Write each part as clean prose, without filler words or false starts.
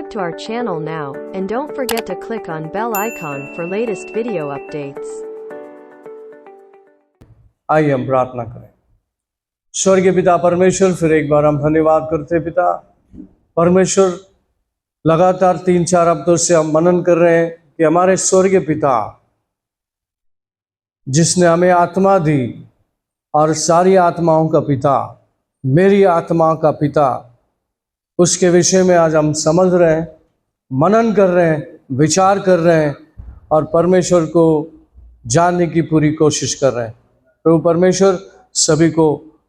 Subscribe to our channel now, and don't forget to click on bell icon for latest video updates. आइए हम प्रार्थना करें। स्वर्गीय पिता परमेश्वर, फिर एक बार हम धन्यवाद करते पिता परमेश्वर। लगातार 3-4 हफ्तों से हम मनन कर रहे हैं कि हमारे स्वर्गीय पिता जिसने हमें आत्मा दी और सारी आत्माओं का पिता, मेरी आत्मा का पिता, उसके विषय में आज हम समझ रहे हैं, मनन कर रहे हैं, विचार कर रहे हैं और परमेश्वर को जानने की पूरी कोशिश कर रहे हैं। प्रभु परमेश्वर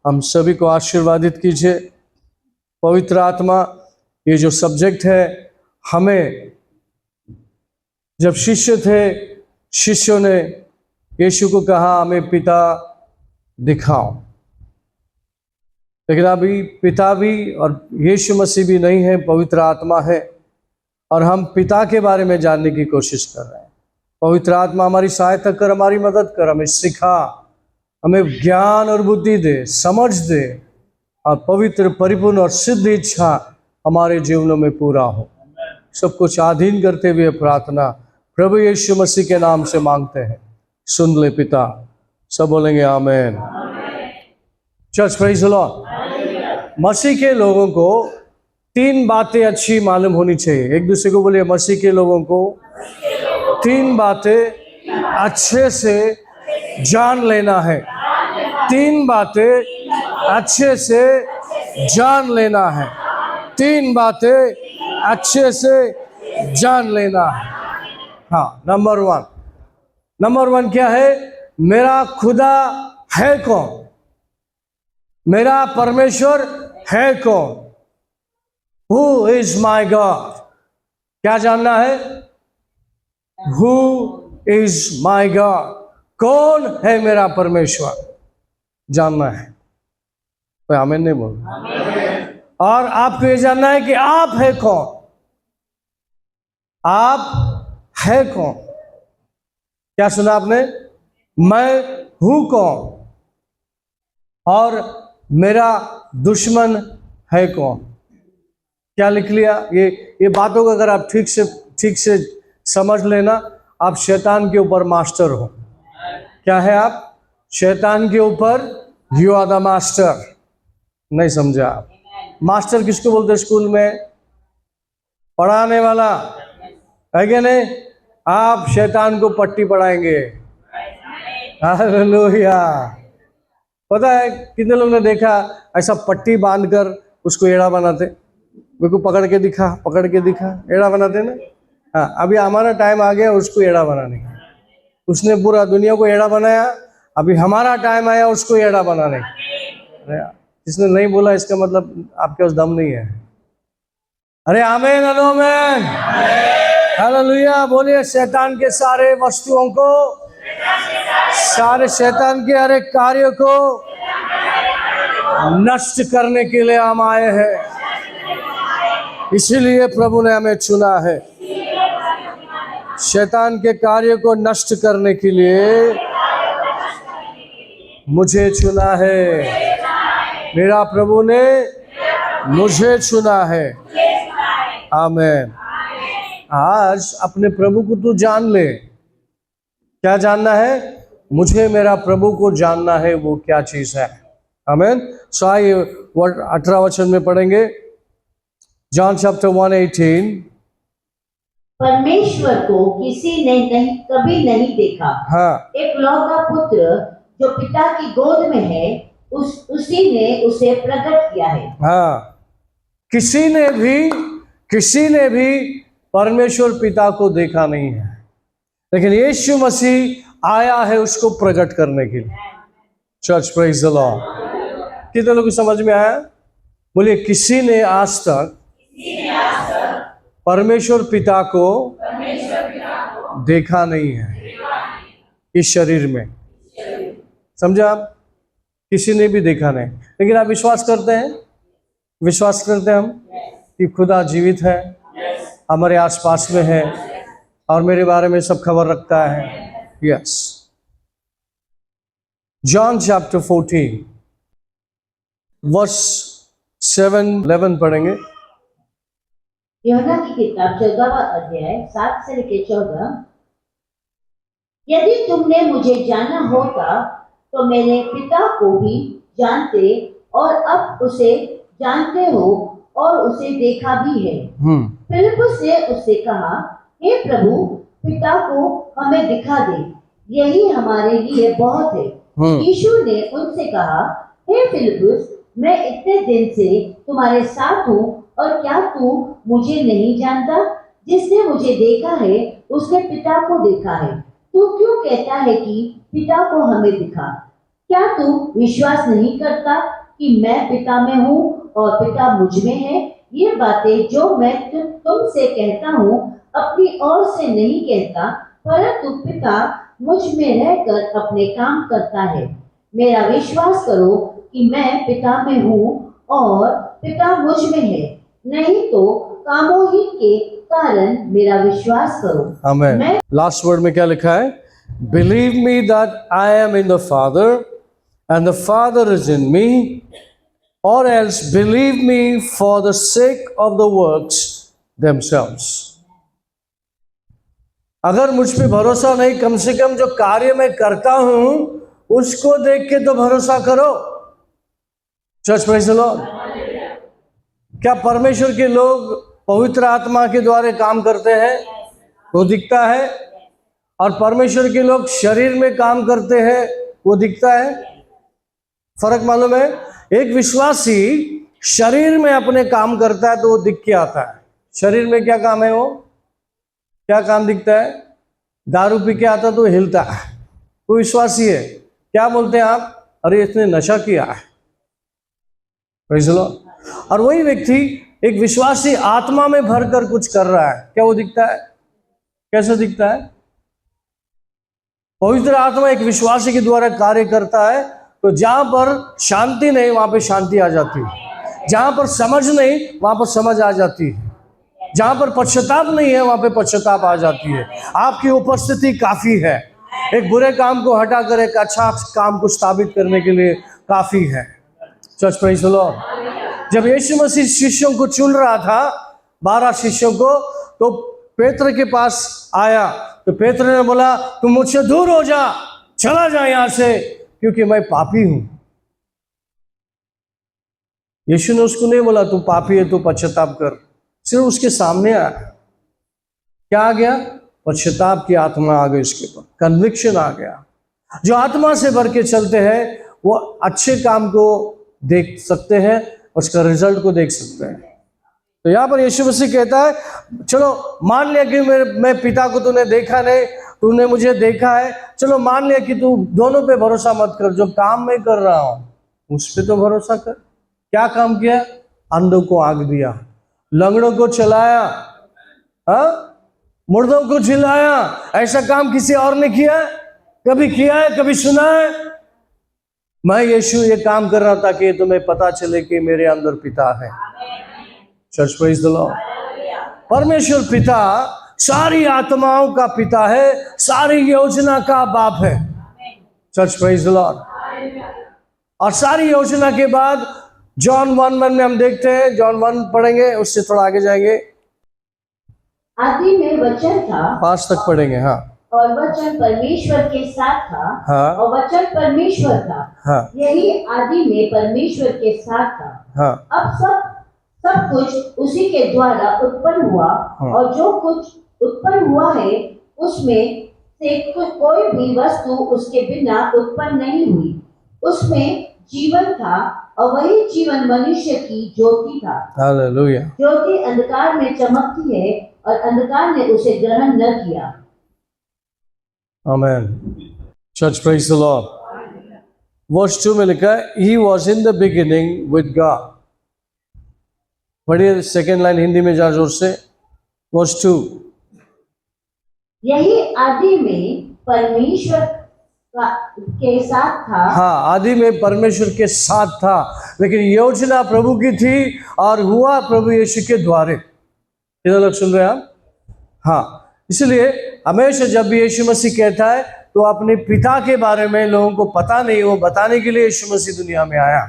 हम सभी को आशीर्वादित कीजिए। पवित्र आत्मा, ये जो सब्जेक्ट है, हमें जब शिष्य थे, शिष्यों ने यीशु को कहा हमें पिता दिखाओ, लेकिन अभी पिता भी और यीशु मसीह भी नहीं है, पवित्र आत्मा है और हम पिता के बारे में जानने की कोशिश कर रहे हैं। पवित्र आत्मा हमारी सहायता कर, हमारी मदद कर, हमें सिखा, हमें ज्ञान और बुद्धि दे, समझ दे और पवित्र, परिपूर्ण और सिद्ध इच्छा हमारे जीवनों में पूरा हो। सब कुछ अधीन करते हुए प्रार्थना प्रभु यीशु मसीह के नाम से मांगते हैं, सुन ले पिता। सब बोलेंगे आमीन। Church praise the Lord. मसीह के लोगों को 3 बातें अच्छी मालूम होनी चाहिए। एक दूसरे को बोलिए, मसीह के लोगों को 3 बातें अच्छे से जान लेना है। 3 बातें अच्छे से जान लेना है। 3 बातें अच्छे से जान लेना है। हाँ, नंबर 1 क्या है? मेरा खुदा है कौन? मेरा परमेश्वर है कौन? Who is my God? क्या जानना है? Who is my God? कौन है मेरा परमेश्वर? जानना है। कोई आमीन नहीं बोल। और आपको ये जानना है कि आप है कौन? आप है कौन? क्या सुना आपने? मैं हूं कौन और मेरा दुश्मन है कौन? क्या लिख लिया? ये बातों को अगर आप ठीक से समझ लेना, आप शैतान के ऊपर मास्टर हो। क्या है आप? शैतान के ऊपर यू आर द मास्टर। नहीं समझा आप? मास्टर किसको बोलते हैं? स्कूल में पढ़ाने वाला है क्या नहीं? आप शैतान को पट्टी पढ़ाएंगे। हालेलुया। पता है कितने लोग ने देखा ऐसा पट्टी बांधकर उसको एड़ा बनाते? मेरे को पकड़ के दिखा, एड़ा बनाते ना। हाँ, अभी हमारा टाइम आ गया उसको एड़ा बनाने का। उसने पूरा दुनिया को एड़ा बनाया, अभी हमारा टाइम आया उसको एड़ा बनाने का। जिसने नहीं बोला इसका मतलब आपके पास दम नहीं है। अरे आमीन, आमीन, हालेलुया। बोलिए, शैतान के सारे वस्तुओं को, सारे शैतान के हर एक कार्य को नष्ट करने के लिए हम आए हैं। इसीलिए प्रभु ने हमें चुना है। शैतान के कार्य को नष्ट करने के लिए मुझे चुना है। मेरा प्रभु ने मुझे चुना है। आमीन। आज अपने प्रभु को तू जान ले। क्या जानना है? मुझे मेरा प्रभु को जानना है, वो क्या चीज है। आमीन। सो आइए 18 वचन में पढ़ेंगे। John chapter 1:18। परमेश्वर को किसी ने कभी नहीं देखा। हाँ, एकलौता पुत्र जो पिता की गोद में है, उसी ने उसे प्रकट किया है। हाँ, किसी ने भी परमेश्वर पिता को देखा नहीं है, लेकिन यीशु मसीह आया है उसको प्रकट करने के लिए। Church praise the Lord. कितने लोगों को समझ में आया? बोलिए, किसी ने आज तक परमेश्वर पिता को देखा नहीं है इस शरीर में। समझा आप? किसी ने भी देखा नहीं, लेकिन आप विश्वास करते हैं हम कि खुदा जीवित है, हमारे आसपास में है और मेरे बारे में सब खबर रखता है। यस। जॉन चैप्टर 14 वर्स 7-11 पढ़ेंगे। यूहन्ना की किताब 14वां अध्याय 7 से लेकर 14। यदि तुमने मुझे जाना होता तो मेरे पिता को भी जानते और अब उसे जानते हो और उसे देखा भी है। फिलिप्पुस ने उससे कहा, हे प्रभु, पिता को हमें दिखा दे, यही हमारे लिए बहुत है। यीशु ने उनसे कहा, हे फिलिप्पुस, मैं इतने दिन से तुम्हारे साथ हूँ और क्या तू मुझे नहीं जानता? जिसने मुझे देखा है उसने पिता को देखा है। तू क्यों कहता है कि पिता को हमें दिखा? क्या तू विश्वास नहीं करता कि मैं पिता में हूँ और पिता मुझ में है? ये बातें जो मैं तुमसे कहता हूँ अपनी ओर से नहीं कहता, परंतु पिता मुझ में रहकर अपने काम करता है। मेरा विश्वास करो कि मैं पिता में हूँ और पिता मुझ में है, नहीं तो कामों ही के कारण मेरा विश्वास करो। आमीन। लास्ट वर्ड में क्या लिखा है? Believe me that I am in the Father and the father is in me, or else believe me for the sake of the works themselves. अगर मुझ पे भरोसा नहीं, कम से कम जो कार्य मैं करता हूं उसको देख के तो भरोसा करो। Church praise the Lord. क्या परमेश्वर के लोग पवित्र आत्मा के द्वारा काम करते हैं? वो दिखता है। और परमेश्वर के लोग शरीर में काम करते हैं, वो दिखता है। फर्क मालूम है? एक विश्वासी शरीर में अपने काम करता है तो वो दिख के आता है। शरीर में क्या काम है? वो क्या काम दिखता है? दारू पी के आता तो हिलता है, वो विश्वासी है। क्या बोलते हैं आप? अरे इसने नशा किया है। Praise the Lord. और वही व्यक्ति एक विश्वासी आत्मा में भरकर कुछ कर रहा है, क्या वो दिखता है? कैसे दिखता है? पवित्र आत्मा एक विश्वासी के द्वारा कार्य करता है, तो जहां पर शांति नहीं वहां पर शांति आ जाती है, जहां पर समझ नहीं वहां पर समझ आ जाती है, जहां पर पश्चाताप नहीं है वहां पर पश्चाताप आ जाती है। आपकी उपस्थिति काफी है। एक बुरे काम को हटाकर एक अच्छा काम को स्थापित करने के लिए काफी है। Church praise the Lord. जब यीशु मसीह शिष्यों को चुन रहा था, 12 शिष्यों को, तो पेत्र के पास आया, तो पेत्र ने बोला, तुम मुझसे दूर हो जा, चला जा यहां से, क्योंकि मैं पापी हूं। यीशु ने उसको नहीं बोला तू पापी है, तू पश्चाताप कर। सिर्फ उसके सामने आया। क्या आ गया? पश्चाताप की आत्मा आ गई उसके ऊपर, कन्विक्शन आ गया। जो आत्मा से भर के चलते हैं वो अच्छे काम को देख सकते हैं, उसका रिजल्ट को देख सकते हैं। तो यहाँ पर यीशु मसीह कहता है, चलो मान लिया कि मैं पिता को तूने देखा नहीं, तूने मुझे देखा है, चलो मान लिया कि तू दोनों पे भरोसा मत कर, जो काम मैं कर रहा हूं उस पे तो भरोसा कर। क्या काम किया? अंधों को आग दिया, लंगड़ों को चलाया, मुर्दों को जिलाया। ऐसा काम किसी और ने किया? कभी किया है? कभी सुना है? मैं यीशु ये काम कर रहा था कि तुम्हें पता चले कि मेरे अंदर पिता है। Church praise the Lord. परमेश्वर पिता सारी आत्माओं का पिता है, सारी योजना का बाप है। Church praise the Lord. और सारी योजना के बाद जॉन 1:1 में हम देखते हैं, जॉन 1 पढ़ेंगे, उससे थोड़ा आगे जाएंगे। आदि में वचन था, 5 तक पढ़ेंगे। हाँ। और वचन परमेश्वर के साथ था। हाँ। और वचन परमेश्वर था। हाँ। यही आदि में परमेश्वर के साथ था। हाँ। अब सब कुछ उसी के द्वारा उत्पन्न हुआ। हाँ। और जो कुछ उत्पन्न हुआ है उसमें से कोई भी वस्तु उसके बिना उत्पन्न नहीं हुई। उसमें जीवन था और वही जीवन मनुष्य की ज्योति था। हालेलुया। ज्योति अंधकार में चमकती है और अंधकार ने उसे ग्रहण न किया। आमीन। Church praise the Lord. Verse 2 में लिखा है, he was in the beginning with God. पढ़िए सेकेंड लाइन हिंदी में जा जोर से। वर्स 2। यही आदि में परमेश्वर के साथ था। हाँ, आदि में परमेश्वर के साथ था, लेकिन योजना प्रभु की थी और हुआ प्रभु यीशु के द्वारे। कितने लोग सुन रहे हैं आप? हाँ, इसलिए हमेशा जब भी यीशु मसीह कहता है तो अपने पिता के बारे में लोगों को पता नहीं, वो बताने के लिए यीशु मसीह दुनिया में आया।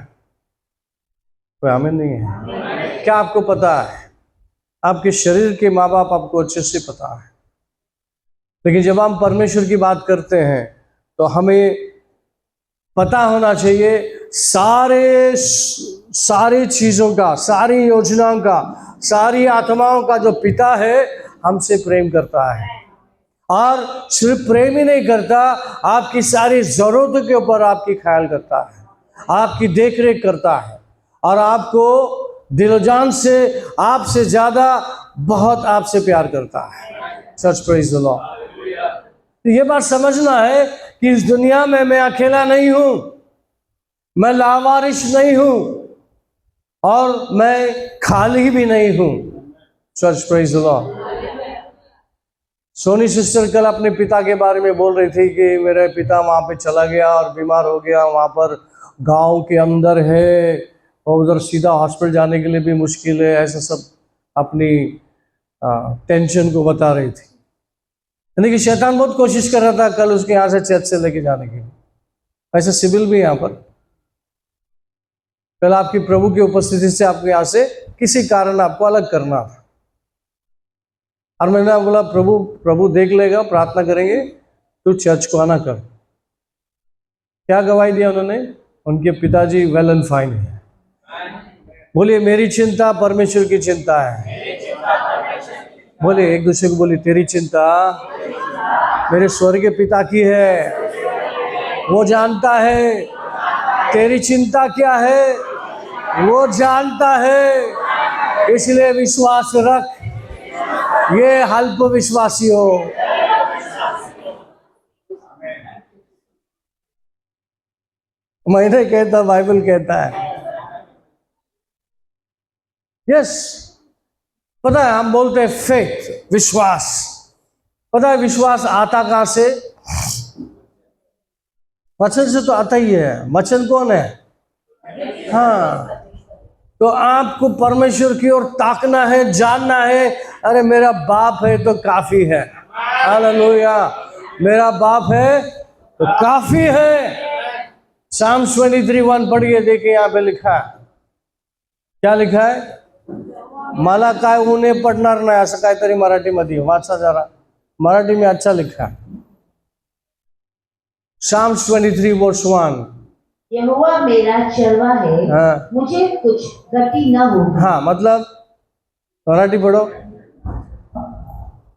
कोई आमीन नहीं है? क्या आपको पता है? आपके शरीर के माँ बाप आपको अच्छे से पता है, लेकिन जब हम परमेश्वर की बात करते हैं तो हमें पता होना चाहिए सारे चीज़ों का, सारी योजनाओं का, सारी आत्माओं का जो पिता है हमसे प्रेम करता है। और सिर्फ प्रेम ही नहीं करता, आपकी सारी ज़रूरतों के ऊपर आपकी ख्याल करता है, आपकी देखरेख करता है, और आपको दिलो जान से, आपसे ज़्यादा बहुत आपसे प्यार करता है। सच प्रेज़ द लॉर्ड। तो ये बात समझना है कि इस दुनिया में मैं अकेला नहीं हूं, मैं लावारिश नहीं हूं, और मैं खाली भी नहीं हूं। Church praise the Lord. Soni sister कल अपने पिता के बारे में बोल रही थी कि मेरे पिता वहाँ पे चला गया और बीमार हो गया, वहाँ पर गांव के अंदर है और उधर सीधा हॉस्पिटल जाने के लिए भी मुश्किल है, ऐसा सब अपनी टेंशन को बता रही थी। यानी कि शैतान बहुत कोशिश कर रहा था कल उसके यहाँ से चर्च से लेके जाने के लिए। ऐसा सिविल भी यहाँ पर कल आपकी प्रभु की उपस्थिति से आपके यहाँ से किसी कारण आपको अलग करना था, और मैंने बोला प्रभु देख लेगा, प्रार्थना करेंगे, तू चर्च को आना कर। क्या गवाही दिया उन्होंने? उनके पिताजी वेल एंड फाइन है। बोलिए मेरी चिंता परमेश्वर की चिंता है। बोलिए एक दूसरे को, बोलिए तेरी चिंता मेरे स्वर्गीय पिता की है, वो जानता है तेरी चिंता क्या है, वो जानता है, इसलिए विश्वास रख, ये अल्प विश्वासी हो। मैं नहीं कहता, बाइबल कहता है। यस, पता है हम बोलते हैं फेथ, विश्वास। पता है विश्वास आता कहां से? वचन से तो आता ही है। वचन कौन है? हाँ, तो आपको परमेश्वर की ओर ताकना है, जानना है, अरे मेरा बाप है तो काफी है। हालेलुया, मेरा बाप है तो काफी है। साम्स 23:1 पढ़िए, देखिए यहाँ पे लिखा है, क्या लिखा है? मला काय ऊने पडणार नाही, असं काहीतरी मराठीमध्ये वाचा जरा, मराठी में अच्छा लिखा है। साम्स 23:1। यहोवा मेरा चरवा है, हाँ, मुझे कुछ गति न होगी। हाँ, मतलब मराठी पढ़ो।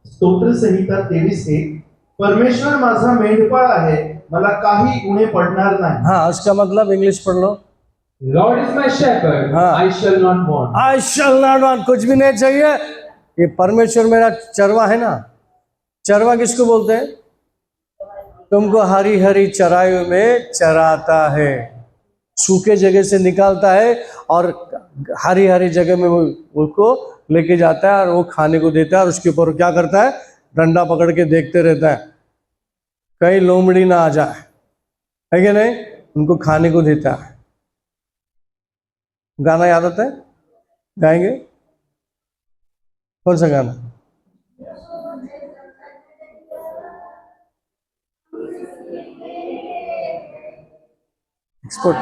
स्तोत्र संहिता 23:1। परमेश्वर माझा मेंढपाळ आहे, मला काही उणे पडणार नाही। हाँ, उसका मतलब इंग्लिश पढ़ लो। लॉर्ड इज माय शेपर्ड, हाँ। I shall not want. I shall not want, कुछ भी नहीं चाहिए। ये परमेश्वर मेरा चरवा है ना। चरवा किसको बोलते हैं? तुमको हरी हरी चराइयों में चराता है, सूखे जगह से निकालता है और हरी हरी जगह में उसको लेके जाता है और वो खाने को देता है, और उसके ऊपर क्या करता है? डंडा पकड़ के देखते रहता है कहीं लोमड़ी ना आ जाए, है कि नहीं? उनको खाने को देता है। गाना याद आता है? गाएंगे? कौन सा गाना? एक्सपोर्ट,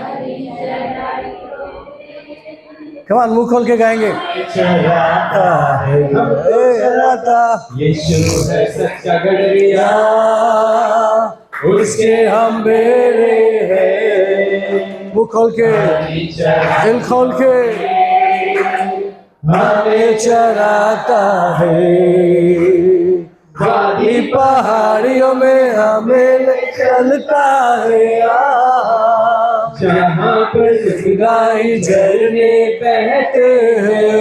कमान मुंह खोल के गाएंगे। यीशु है सच्चा गडरिया, उसके हम बेड़े हैं। मुंह खोल के, दिल खोल के, हमें चराता है। वादी पहाड़ियों में हमें चलता है, जहाँ पर गाय झरने बहते हैं। ओ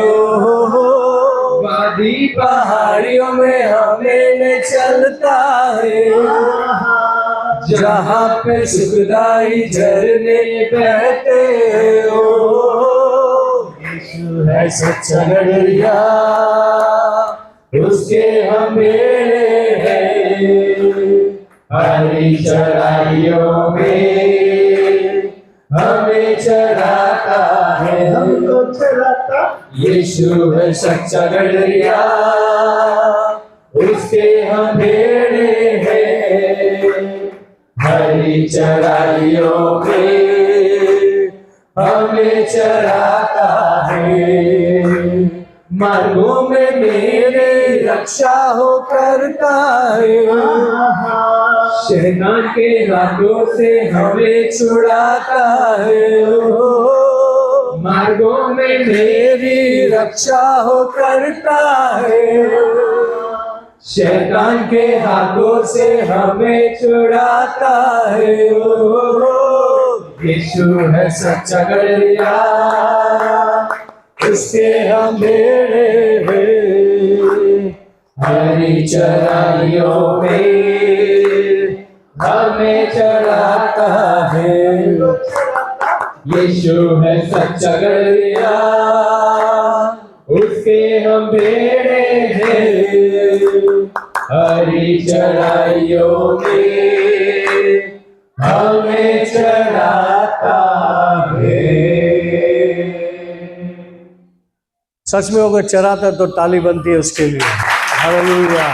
वादी पहाड़ियों में हमें चलता है, जहाँ पे सुखदाई झरने बहते हो। यीशु है सच्चा गडरिया, उसके हम बेड़े हैं। हरी चराइयों में हमें चराता है, हमको चराता। यीशु है सच्चा गडरिया, उसके हम बेड़े हैं। हरी चराइयों में हमें चराता है। मार्गों में मेरे रक्षा हो करता है, शैतान के हाथों से हमें छुड़ाता है। मार्गों में मेरी रक्षा हो करता है, शैतान के हाथों से हमें छुड़ाता है। यीशु है सच्चा गड़रिया, उसके हम भेड़े हैं, हरी चराइयों में हमें चढ़ाता है। यीशु है सच्चा गड़रिया, उसके हम भेड़े हैं, हरी चराइयों में हमें चढ़ाता है। सच में अगर चराता तो ताली बनती है उसके लिए। हालेलुया।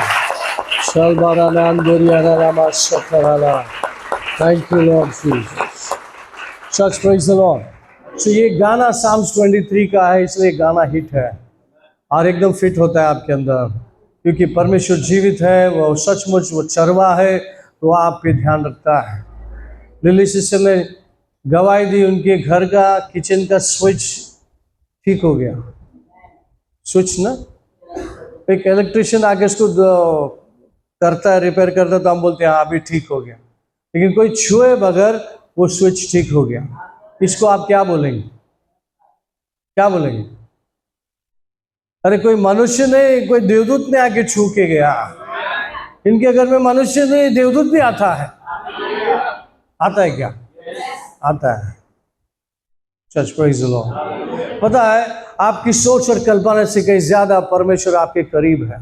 शलबारा नाम गोरिया नामा शफराला। Thank you Lord Jesus. सच प्रेज द लॉर्ड। सो ये गाना साम्स 23 का है, इसलिए गाना हिट है और एकदम फिट होता है आपके अंदर, क्योंकि परमेश्वर जीवित है, वो सचमुच वो चरवा है, तो आप पे ध्यान रखता है। लिली सिस्टर ने गवाही दी, उनके घर का किचन का स्विच ठीक हो गया। स्विच ना, एक इलेक्ट्रिशियन आके उसको करता है, रिपेयर करता है, तो हम बोलते हैं हाँ अभी ठीक हो गया, लेकिन कोई छुए बगैर वो स्विच ठीक हो गया। इसको आप क्या बोलेंगे? क्या बोलेंगे? अरे कोई मनुष्य नहीं, कोई देवदूत ने आके छू के गया। इनके घर में मनुष्य नहीं, देवदूत भी आता है। आता है क्या? आता है। Church praise the Lord. पता है आपकी सोच और कल्पना से कहीं ज्यादा परमेश्वर आपके करीब है।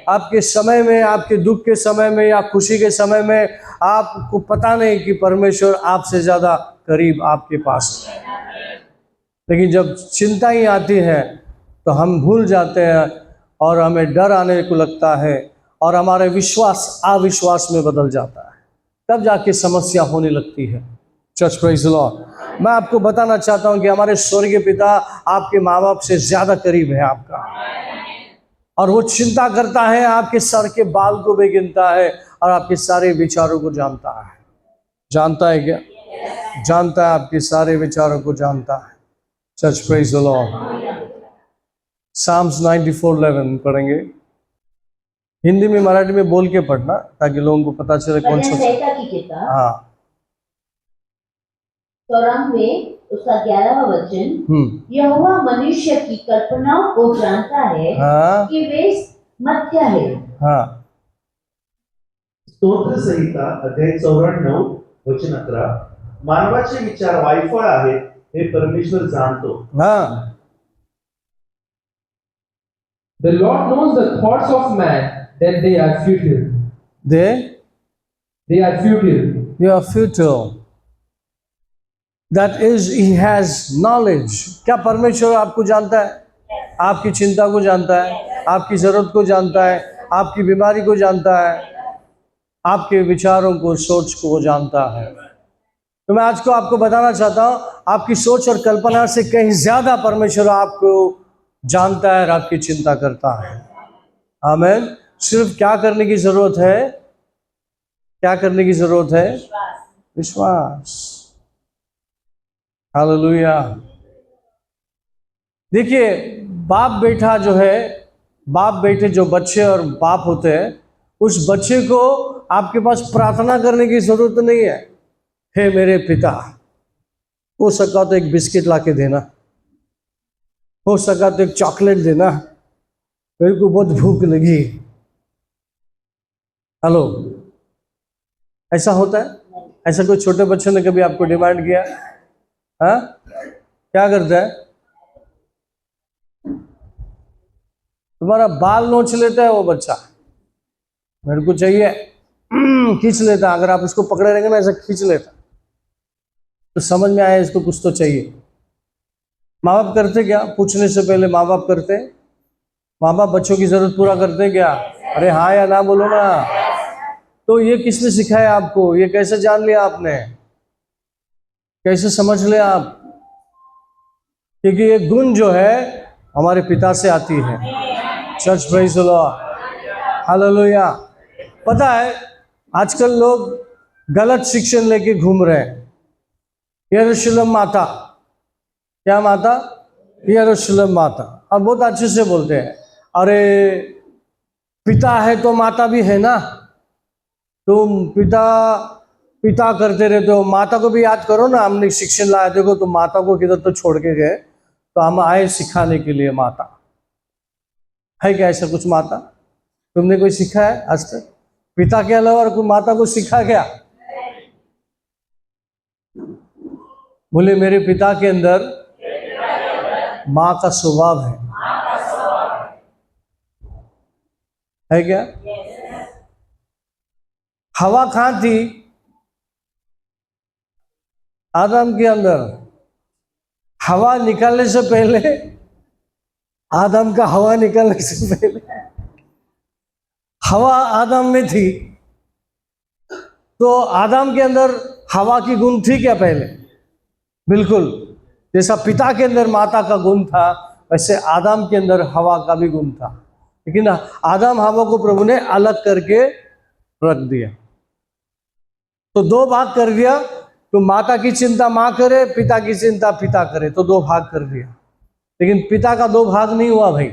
आपके समय में, आपके दुख के समय में या खुशी के समय में आपको पता नहीं कि परमेश्वर आपसे ज्यादा करीब आपके पास है। लेकिन जब चिंता ही आती है तो हम भूल जाते हैं और हमें डर आने को लगता है और हमारे विश्वास अविश्वास में बदल जाता है, तब जाके समस्या होने लगती है। Church praise the Lord. मैं आपको बताना चाहता हूं कि हमारे स्वर्गीय पिता आपके माँ बाप से ज्यादा करीब है आपका, और वो चिंता करता है, आपके सर के बाल को भी गिनता है और आपके सारे विचारों को जानता है। जानता है क्या? जानता है, आपके सारे विचारों को जानता है। Church praise the Lord. Psalms 94:11 पढ़ेंगे। हिंदी में मराठी में बोल के पढ़ना ताकि लोगों को पता चले कौन सा। संहिता की किताब हाँ 94 उसका 11वां वचन, यहोवा मनुष्य की कल्पनाओं को जानता है हाँ कि वे मध्य है। हाँ। स्तोत्र संहिता अध्याय 94 वचन 11, मानवाचे विचार वायफळ आहेत हे परमेश्वर जाणतो। हाँ। The Lord knows the thoughts of man, that they are futile. They are futile. They are futile. That is, he has knowledge. क्या परमेश्वर आपको जानता है? आपकी चिंता को जानता है, आपकी जरूरत को जानता है, आपकी बीमारी को जानता है, आपके विचारों को, सोच को वो जानता है। तो मैं आज को आपको बताना चाहता हूँ, आपकी सोच और कल्पना से कहीं ज्यादा परमेश्वर आपको जानता है और आपकी चिंता करता है। आमीन। सिर्फ क्या करने की जरूरत है? क्या करने की जरूरत है? विश्वास। हालेलुया। देखिए, बाप बेटा जो है, बाप बेटे जो बच्चे और बाप होते हैं, उस बच्चे को आपके पास प्रार्थना करने की जरूरत नहीं है। हे मेरे पिता, हो सका तो एक बिस्किट लाके देना, हो सका तो एक चॉकलेट देना, मेरे को बहुत भूख लगी। हेलो, ऐसा होता है? ऐसा कोई छोटे बच्चे ने कभी आपको डिमांड किया? हाँ, क्या करता है? तुम्हारा बाल नोच लेता है वो बच्चा, मेरे को चाहिए, खींच लेता। अगर आप उसको पकड़े रहेंगे ना, ऐसा खींच लेता, तो समझ में आया इसको कुछ तो चाहिए। माँ बाप करते क्या? पूछने से पहले माँ बाप करते? माँ बाप बच्चों की जरूरत पूरा करते क्या? अरे हाँ या ना बोलो ना। तो ये किसने सिखाया आपको? ये कैसे जान लिया आपने? कैसे समझ लिया आप? क्योंकि ये गुण जो है हमारे पिता से आती है। Church praise the Lord, hallelujah. पता है आजकल लोग गलत शिक्षण लेके घूम रहे हैं। यरूशलेम माता, क्या माता? यरूशलेम माता। और बहुत अच्छे से बोलते हैं, अरे पिता है तो माता भी है ना, तुम पिता पिता करते रहते हो, माता को भी याद करो ना। हमने शिक्षण लाया, देखो तुम माता को किधर तो छोड़ के गए, तो हम आए सिखाने के लिए। माता है क्या ऐसा कुछ? माता तुमने कोई सीखा है आज तक? पिता के अलावा और कोई माता को सीखा क्या? बोले मेरे पिता के अंदर माँ का स्वभाव है क्या? हवा कहाँ थी? आदम के अंदर। हवा निकालने से पहले, आदम का हवा निकालने से पहले हवा आदम में थी, तो आदम के अंदर हवा की गुण थी क्या पहले? बिल्कुल। जैसा पिता के अंदर माता का गुण था, वैसे आदम के अंदर हवा का भी गुण था। लेकिन आदम हवा को प्रभु ने अलग करके रख दिया, तो दो भाग कर दिया। तो माता की चिंता माँ करे, पिता की चिंता पिता करे, तो दो भाग कर दिया। लेकिन पिता का दो भाग नहीं हुआ भाई,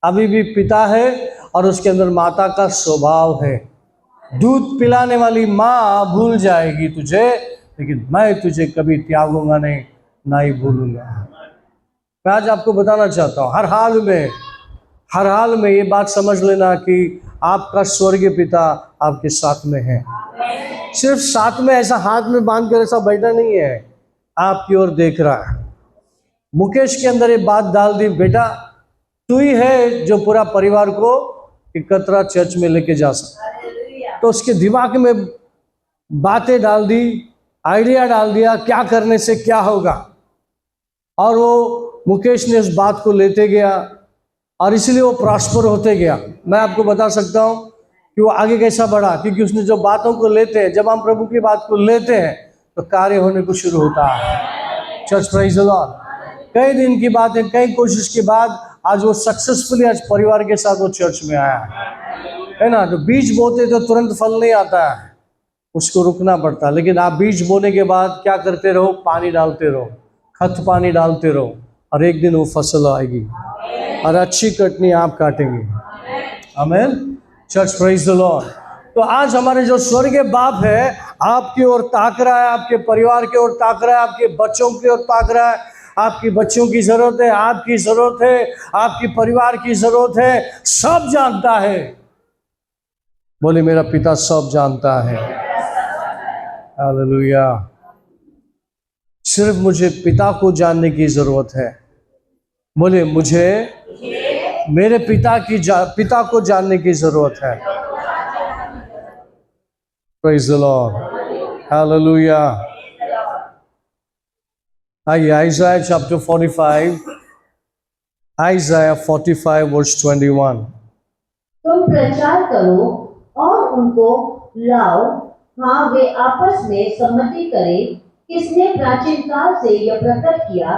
अभी भी पिता है और उसके अंदर माता का स्वभाव है। दूध पिलाने वाली माँ भूल जाएगी तुझे, लेकिन मैं तुझे कभी त्यागूंगा नहीं, ना ही भूलूंगा। मैं आज आपको बताना चाहता हूँ, हर हाल में ये बात समझ लेना कि आपका स्वर्गीय पिता आपके साथ में है। सिर्फ साथ में ऐसा हाथ में बांध कर ऐसा बैठा नहीं है, आपकी ओर देख रहा है। मुकेश के अंदर ये बात डाल दी, बेटा तू ही है जो पूरा परिवार को एकत्र चर्च में लेके जा सकता। तो उसके दिमाग में बातें डाल दी, आइडिया डाल दिया, क्या करने से क्या होगा। और वो मुकेश ने उस बात को लेते गया और इसलिए वो प्रॉस्पर होते गया। मैं आपको बता सकता हूँ कि वो आगे कैसा बढ़ा, क्योंकि उसने जो बातों को लेते हैं, जब हम प्रभु की बात को लेते हैं तो कार्य होने को शुरू होता है। Church praise the Lord. कई दिन की बात है, कई कोशिश के बाद आज वो सक्सेसफुली आज परिवार के साथ वो चर्च में आया है ना। तो बीज बोते तो तुरंत फल नहीं आता है, उसको रुकना पड़ता है। लेकिन आप बीज बोने के बाद क्या करते रहो? पानी डालते रहो, खत पानी डालते रहो, और एक दिन वो फसल आएगी और अच्छी कटनी आप काटेंगे। आमीन। Church praise the Lord. तो आज हमारे जो स्वर्गीय बाप है आपकी ओर ताक रहा है, आपके परिवार की ओर ताक रहा है, आपके बच्चों की ओर ताक रहा है। आपकी बच्चों की जरूरत है, आपकी जरूरत है, आपकी परिवार की जरूरत है, सब जानता है। बोले मेरा पिता सब जानता है। हालेलुया। सिर्फ मुझे पिता को जानने की जरूरत है। बोले मुझे मेरे पिता को जानने की जरूरत है। Praise the Lord, hallelujah. आइए आइज़ाया चैप्टर 45, आइज़ाया 45 वर्स 21। तुम प्रचार करो और उनको लाओ, हाँ वे आपस में सम्मति करें। किसने प्राचीन काल से यह प्रकट किया?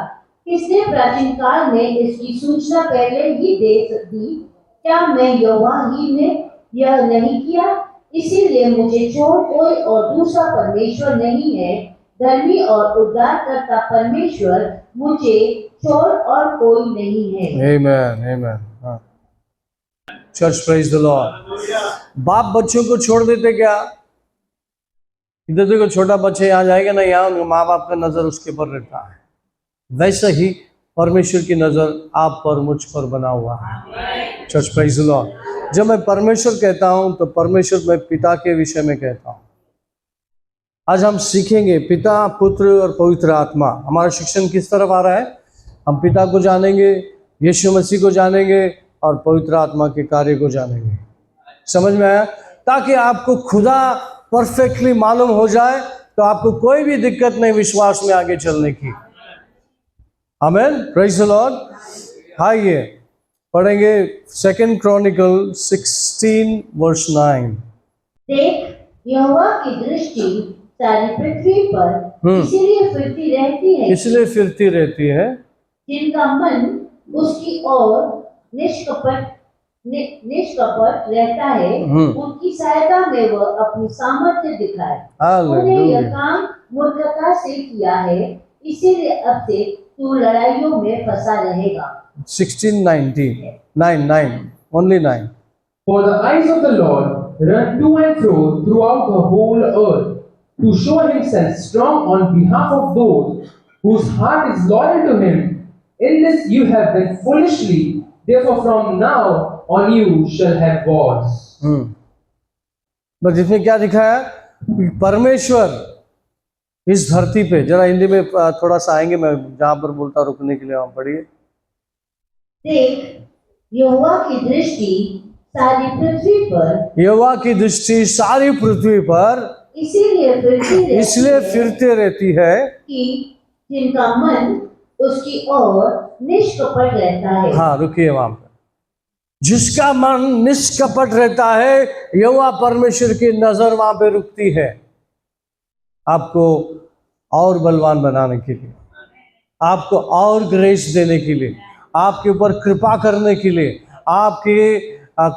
किसने प्राचीन काल में इसकी सूचना पहले ही दे दी? क्या मैं यहोवा ही ने यह नहीं किया? इसीलिए मुझे छोड़ कोई और दूसरा परमेश्वर नहीं है। धर्मी और उद्धारकर्ता परमेश्वर मुझे छोड़ और कोई नहीं है। आमीन, आमीन। Church praise the Lord. बाप बच्चों को छोड़ देते क्या? इधर देखो, छोटा बच्चे यहाँ जाएगा ना, यहाँ माँ बाप का नजर उसके पर रहता है। वैसे ही परमेश्वर की नजर आप पर, मुझ पर बना हुआ है। Church praise the Lord. जब मैं परमेश्वर कहता हूँ तो परमेश्वर मैं पिता के विषय में कहता हूँ। आज हम सीखेंगे पिता, पुत्र और पवित्र आत्मा। हमारा शिक्षण किस तरफ आ रहा है? हम पिता को जानेंगे, यीशु मसीह को जानेंगे और पवित्र आत्मा के कार्य को जानेंगे। समझ में आया? ताकि आपको खुदा परफेक्टली मालूम हो जाए, तो आपको कोई भी दिक्कत नहीं विश्वास में आगे चलने की। आमीन। Praise the Lord. आइए पढ़ेंगे 2 क्रॉनिकल 16 वर्स 9। देख, यहोवा की दृष्टि सारी पृथ्वी पर इसलिए फिरती रहती है जिनका मन उसकी ओर निष्कपट रहता है, उनकी सहायता में वह अपनी सामर्थ्य दिखाए। तूने यह काम मूर्खता से किया है, इसीलिए अब से तू लड़ाइयों में फंसा रहेगा। 16:19 9 only 9. For the eyes of the Lord run to and fro throughout the whole earth, to show himself strong on behalf of those whose heart is loyal to him. In this you have been foolishly, therefore from now on you shall have wars. बस इसमें क्या दिखा है? परमेश्वर इस धरती पे, जरा हिंदी में थोड़ा सा आएंगे, मैं जहां पर बोलता रुकने के लिए वहां पढ़िए। देख, यहोवा की दृष्टि सारी पृथ्वी पर, यहोवा की दृष्टि सारी पृथ्वी पर इसलिए फिरते रहती है कि जिनका मन उसकी ओर निष्कपट रहता है। हाँ, रुकिए वहां पर। जिसका मन निष्कपट रहता है, यहोवा परमेश्वर की नजर वहां पे रुकती है, आपको और बलवान बनाने के लिए, आपको और ग्रेस देने के लिए, आपके ऊपर कृपा करने के लिए, आपके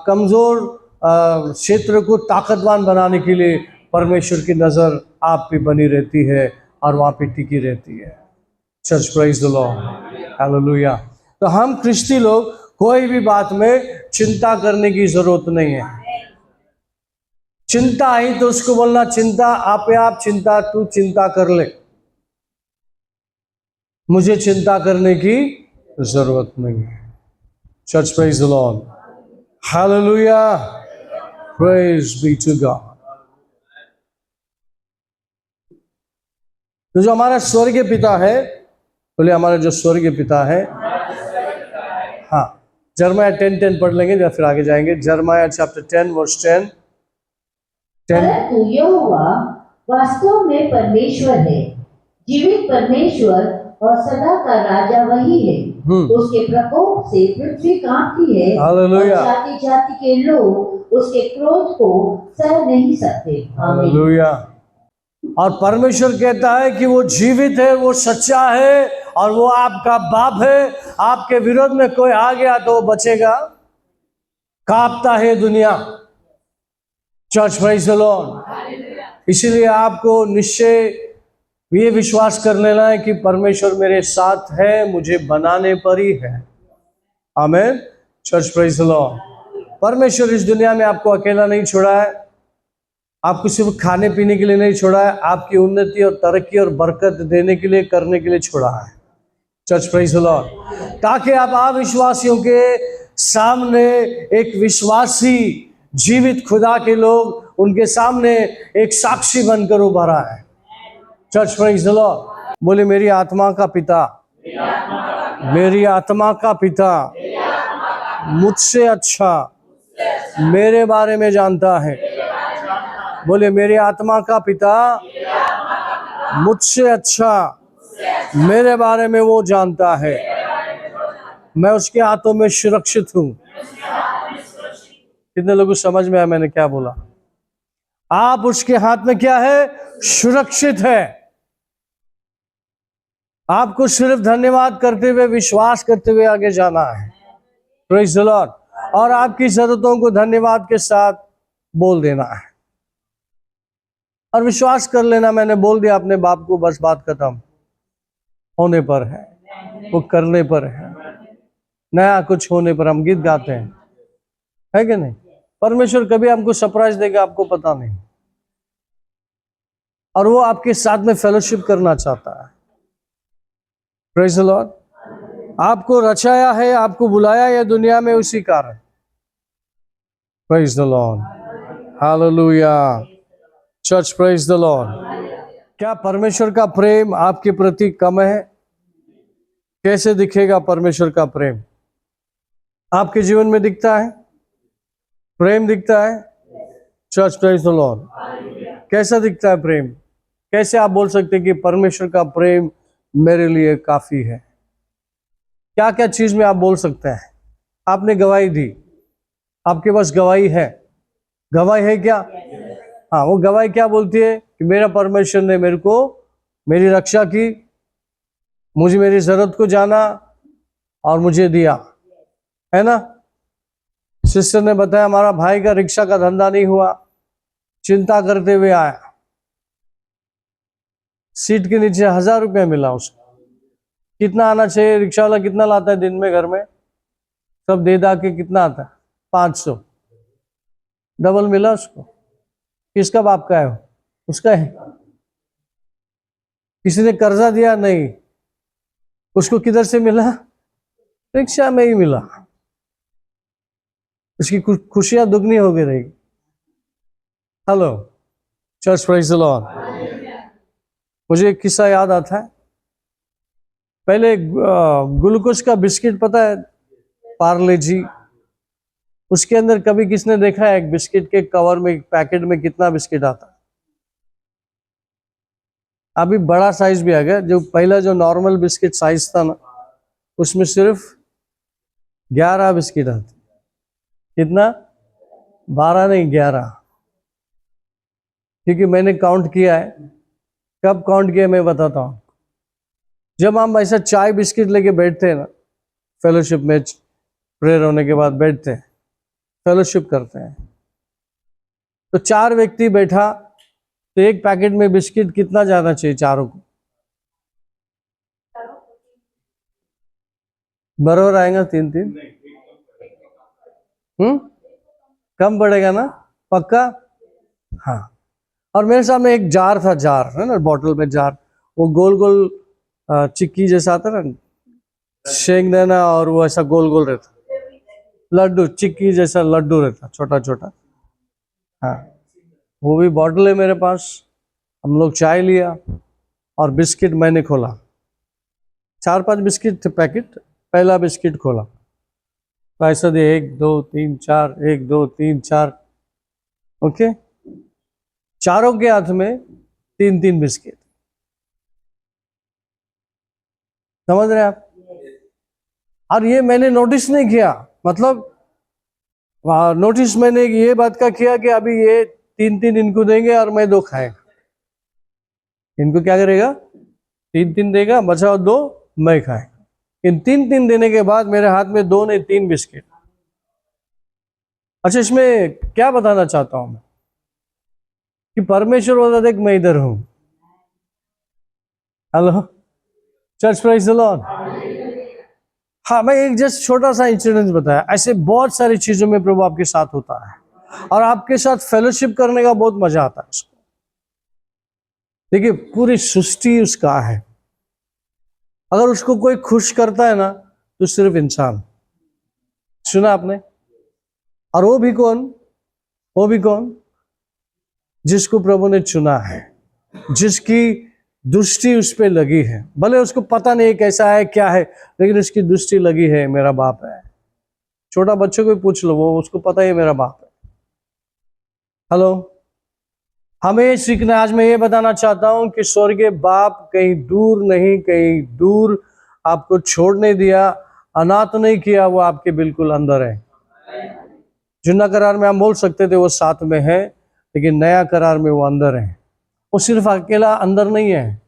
कमजोर क्षेत्र को ताकतवान बनाने के लिए परमेश्वर की नजर आप पे बनी रहती है और वहां पे टिकी रहती है। Church, praise the Lord, hallelujah. तो हम ख्रिस्ती लोग कोई भी बात में चिंता करने की जरूरत नहीं है। चिंता आई तो उसको बोलना, चिंता आप चिंता, तू चिंता कर ले, मुझे चिंता करने की जरूरत नहीं है। Church, praise the Lord, hallelujah, praise be to God. तो जो हमारा स्वर्गीय पिता है, बोले हमारा जो स्वर्गीय पिता है, हाँ, जर्माया 10:10 पढ़ लेंगे या फिर आगे जाएंगे। Jeremiah chapter 10 verse 10। परंतु यहोवा वास्तव में परमेश्वर है, जीवित परमेश्वर और सदा का राजा वही है। उसके प्रकोप से पृथ्वी कांपती है और जाति जाति के लोग उसके क्रोध को सह नहीं सकते। हालेलुया। और परमेश्वर कहता है कि वो जीवित है, वो सच्चा है और वो आपका बाप है। आपके विरोध में कोई आ गया तो वो बचेगा। कांपता है दुनिया। Church, praise the Lord. इसीलिए आपको निश्चय ये विश्वास कर लेना है कि परमेश्वर मेरे साथ है, मुझे बनाने पर ही है। आमीन। Church, praise the Lord. परमेश्वर इस दुनिया में आपको अकेला नहीं छोड़ा है, आपको सिर्फ खाने पीने के लिए नहीं छोड़ा है, आपकी उन्नति और तरक्की और बरकत देने के लिए, करने के लिए छोड़ा है। Church, praise the Lord. ताकि आप अविश्वासियों के सामने एक विश्वासी जीवित खुदा के लोग उनके सामने एक साक्षी बनकर उभरा है। Church, praise the Lord. बोले मेरी आत्मा का पिता, मेरी आत्मा का पिता मुझसे अच्छा मेरे बारे में जानता है। बोले मेरी आत्मा का पिता मुझसे अच्छा मेरे बारे में वो जानता है। मैं उसके हाथों में सुरक्षित हूं। कितने लोगों को समझ में आया मैंने क्या बोला? आप उसके हाथ में क्या है? सुरक्षित है। आपको सिर्फ धन्यवाद करते हुए, विश्वास करते हुए आगे जाना है। Praise the Lord. और आपकी जरूरतों को धन्यवाद के साथ बोल देना है और विश्वास कर लेना, मैंने बोल दिया अपने बाप को, बस बात खत्म। होने पर है, वो करने पर है, नया कुछ होने पर। हम गीत गाते हैं, है कि नहीं? परमेश्वर कभी हमको सरप्राइज देगा, आपको पता नहीं, और वो आपके साथ में फेलोशिप करना चाहता है। Praise the Lord. आपको रचाया है, आपको बुलाया है दुनिया में उसी कारण। Praise the Lord, hallelujah. Church, praise the Lord. क्या परमेश्वर का प्रेम आपके प्रति कम है? कैसे दिखेगा परमेश्वर का प्रेम? आपके जीवन में दिखता है? प्रेम दिखता है? Church, praise the Lord. कैसा दिखता है प्रेम? कैसे आप बोल सकते हैं कि परमेश्वर का प्रेम मेरे लिए काफी है? क्या क्या चीज में आप बोल सकते हैं? आपने गवाही दी, आपके पास गवाही है। गवाही है क्या? हाँ, वो गवाही क्या बोलती है? कि मेरा परमेश्वर ने मेरे को, मेरी रक्षा की, मुझे मेरी जरूरत को जाना और मुझे दिया, है ना। सिस्टर ने बताया हमारा भाई का रिक्शा का धंधा नहीं हुआ, चिंता करते हुए आया, सीट के नीचे 1000 रुपया मिला उसको। कितना आना चाहिए, रिक्शा वाला कितना लाता है दिन में घर में, सब दे दा के कितना आता है, 500, डबल मिला उसको। किसका बाप का है वो? उसका है। किसी ने कर्जा दिया? नहीं। उसको किधर से मिला? रिक्शा में ही मिला। उसकी खुशियां दुगनी हो गई रहेगी। Hello church, praise the Lord. मुझे एक किस्सा याद आता है। पहले ग्लूकोज का बिस्किट, पता है, पार्ले जी, उसके अंदर कभी किसने देखा है एक बिस्किट के कवर में, पैकेट में कितना बिस्किट आता है? अभी बड़ा साइज भी आ गया। जो पहला जो नॉर्मल बिस्किट साइज था ना, उसमें सिर्फ 11 बिस्किट आते। कितना? 12 नहीं, 11। क्योंकि मैंने काउंट किया है। कब काउंट किया मैं बताता हूँ। जब हम ऐसा चाय बिस्किट लेके बैठते हैं ना, फेलोशिप में, प्रेयर होने के बाद बैठते हैं, फेलोशिप करते हैं, तो 4 व्यक्ति बैठा, तो एक पैकेट में बिस्किट कितना जाना चाहिए चारों को? बराबर आएगा 3-3? कम पड़ेगा ना, पक्का? हाँ। और मेरे सामने एक जार था, जार है ना, बॉटल में जार, वो गोल गोल चिक्की जैसा आता ना, शेंग देना, और वो ऐसा गोल गोल रहता, लड्डू, चिक्की जैसा लड्डू रहता, छोटा छोटा। हाँ, वो भी बॉटल है मेरे पास। हम लोग चाय लिया और बिस्किट मैंने खोला। 4-5 बिस्किट थे पैकेट। पहला बिस्किट खोला, पैसा दिए 1 2 3 4, 1 2 3 4, ओके। चारों के हाथ में 3-3 बिस्किट। समझ रहे हैं आप? और ये मैंने नोटिस नहीं किया, मतलब नोटिस मैंने ये बात का किया कि अभी ये 3-3 इनको देंगे और मैं 2 खाएगा। इनको क्या करेगा? 3-3 देगा, बचा 2 मैं खाएगा। इन 3-3 देने के बाद मेरे हाथ में 2 नहीं 3 बिस्किट। अच्छा, इसमें क्या बताना चाहता हूं मैं, कि परमेश्वर बोलता देख मैं इधर हूं। Hello church, praise the Lord. हाँ, मैं एक जस्ट छोटा सा इंसिडेंस बताया। ऐसे बहुत सारी चीजों में प्रभु आपके साथ होता है, और आपके साथ फेलोशिप करने का बहुत मजा आता है उसको। देखिए, पूरी सृष्टि उसका है। अगर उसको कोई खुश करता है ना, तो सिर्फ इंसान। सुना आपने? और वो भी कौन? वो भी कौन? जिसको प्रभु ने चुना है, जिसकी दृष्टि उस पे लगी है। भले उसको पता नहीं कैसा है क्या है, लेकिन उसकी दृष्टि लगी है, मेरा बाप है। छोटा बच्चों को पूछ लो, वो उसको पता है मेरा बाप है। हेलो, हमें सीखना है। आज मैं ये बताना चाहता हूं कि स्वर्गीय बाप कहीं दूर नहीं, कहीं दूर आपको छोड़ नहीं दिया, अनाथ नहीं किया, वो आपके बिल्कुल अंदर है। जुना करार में हम बोल सकते थे वो साथ में है, लेकिन नया करार में वो अंदर है। वो सिर्फ अकेला अंदर नहीं है।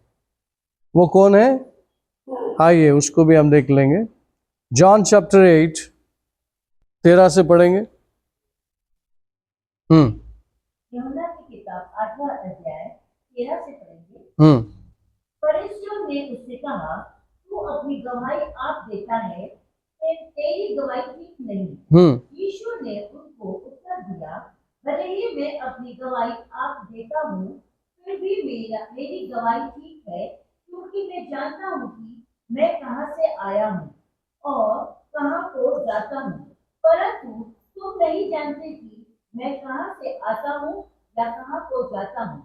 वो कौन है? आइए उसको भी हम देख लेंगे। जॉन चैप्टर 8 13 से पढ़ेंगे। यूहन्ना की किताब 8वां अध्याय 13 से पढ़ेंगे। फरीसियों ने उससे कहा, तू अपनी गवाही आप देता है, तेरी गवाही ठीक नहीं। यीशु ने उनको उत्तर दिया, भले ही मैं अपनी गवाही आप देता हूँ, फिर भी मेरी गवाही ठीक है, क्योंकि मैं जानता हूँ कि मैं कहाँ से आया हूँ और कहाँ को जाता हूँ। परंतु तुम नहीं जानते कि मैं कहाँ से आता हूँ या कहाँ को जाता हूँ।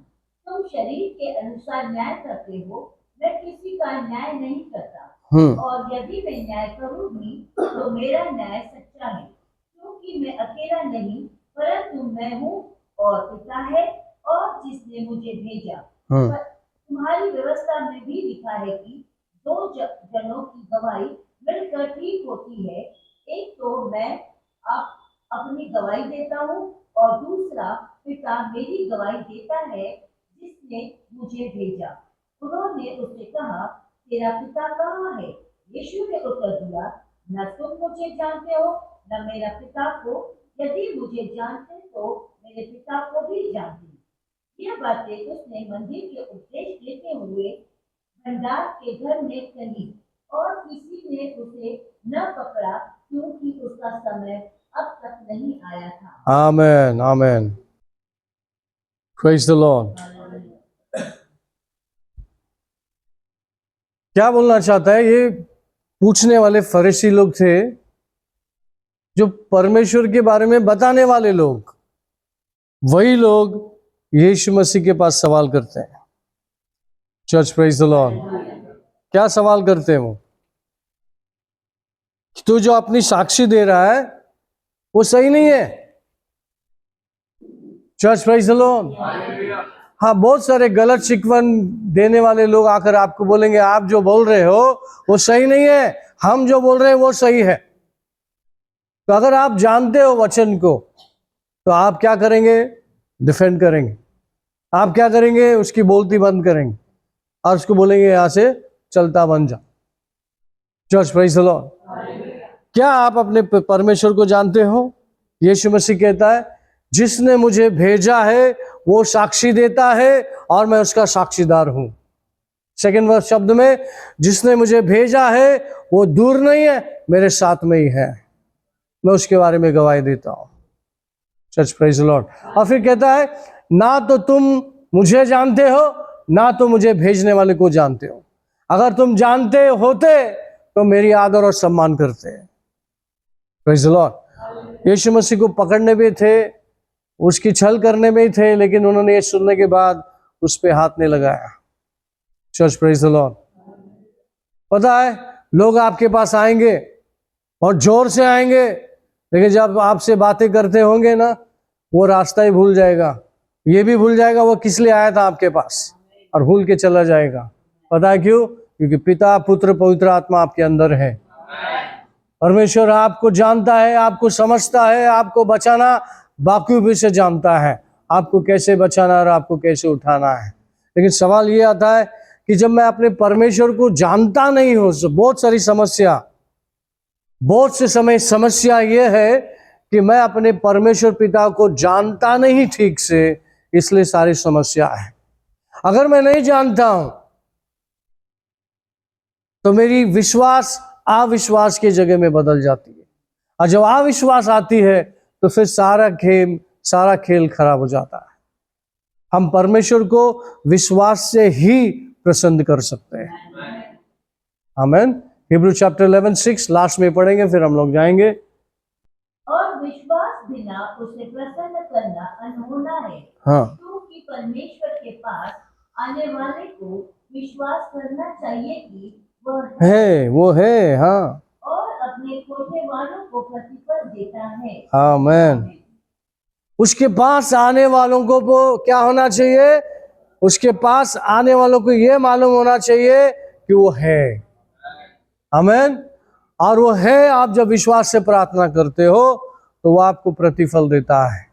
तुम शरीर के अनुसार न्याय करते हो, मैं किसी का न्याय नहीं करता। और यदि मैं न्याय करूँ भी तो मेरा न्याय सच्चा है, क्योंकि मैं अकेला नहीं, परंतु मैं हूँ और पिता है और जिसने मुझे भेजा। पर तुम्हारी व्यवस्था में भी लिखा है कि 2 जनों की गवाही मिलकर ठीक होती है। एक तो मैं अपनी गवाही देता हूँ और दूसरा पिता मेरी गवाही देता है जिसने मुझे भेजा। उन्होंने उससे कहा, तेरा पिता कहाँ है? यीशु ने उत्तर दिया, न तुम मुझे जानते हो न मेरा पिता को। यदि मुझे जानते तो मेरे पिता को भी जानते। यह बातें उसने मंदिर के उपदेश देते हुए भंडार के घर में कही, और किसी ने उसे न पकड़ा, क्योंकि उसका समय अब तक नहीं आया था। आमेन आमेन। Praise the Lord. क्या बोलना चाहता है? ये पूछने वाले फरीसी लोग थे, जो परमेश्वर के बारे में बताने वाले लोग, वही लोग यीशु मसीह के पास सवाल करते हैं। Church, praise the Lord. क्या सवाल करते हैं वो? तो जो अपनी साक्षी दे रहा है वो सही नहीं है। Church, praise the Lord. हाँ, बहुत सारे गलत शिकवन देने वाले लोग आकर आपको बोलेंगे आप जो बोल रहे हो वो सही नहीं है, हम जो बोल रहे हैं वो सही है। तो अगर आप जानते हो वचन को तो आप क्या करेंगे? डिफेंड करेंगे। आप क्या करेंगे? उसकी बोलती बंद करेंगे और उसको बोलेंगे यहां से चलता बन जा। Church, praise the Lord. क्या आप अपने परमेश्वर को जानते हो? यीशु मसीह कहता है जिसने मुझे भेजा है वो साक्षी देता है और मैं उसका साक्षीदार हूं। सेकंड वर्स शब्द में, जिसने मुझे भेजा है वो दूर नहीं है, मेरे साथ में ही है, मैं उसके बारे में गवाही देता हूं। Church, praise the Lord. और फिर कहता है ना तो तुम मुझे जानते हो ना तो मुझे भेजने वाले को जानते हो। अगर तुम जानते होते तो मेरी आदर और सम्मान करते। Praise the Lord. यीशु मसीह को पकड़ने भी थे, उसकी छल करने में ही थे, लेकिन उन्होंने ये सुनने के बाद उस पे हाथ नहीं लगाया। Church, praise the Lord. पता है लोग आपके पास आएंगे और जोर से आएंगे, लेकिन जब आपसे बातें करते होंगे ना, वो रास्ता ही भूल जाएगा, ये भी भूल जाएगा वो किस लिए आया था आपके पास, और भूल के चला जाएगा। पता है क्यों? क्योंकि पिता, पुत्र, पवित्र आत्मा आपके अंदर है। परमेश्वर आपको जानता है, आपको समझता है, आपको बचाना बाखूबी से जानता है, आपको कैसे बचाना और आपको कैसे उठाना है। लेकिन सवाल ये आता है कि जब मैं अपने परमेश्वर को जानता नहीं हूं, बहुत सारी समस्या, बहुत से समय समस्या ये है कि मैं अपने परमेश्वर पिता को जानता नहीं ठीक से, इसलिए सारी समस्या है। अगर मैं नहीं जानता हूं तो मेरी विश्वास अविश्वास की जगह में बदल जाती है, और जब अविश्वास आती है तो फिर सारा खेल खराब हो जाता है। हम परमेश्वर को विश्वास से ही प्रसन्न कर सकते हैं। आमीन। हिब्रू चैप्टर 11:6 लास्ट में पढ़ेंगे, फिर हम लोग जाएंगे। और विश्वास बिना उसे प्रसन्न करना अनहोना है। हाँ, क्योंकि परमेश्वर के पास आने वाले को विश्वास करना चाहिए कि वो है। हाँ, और अपने खोजने वालों को प्रतिफल देता है। आमीन। उसके पास आने वालों को वो क्या होना चाहिए? उसके पास आने वालों को ये मालूम होना चाहिए कि वो है। आमीन। और वो है, आप जब विश्वास से प्रार्थना करते हो तो वो आपको प्रतिफल देता है।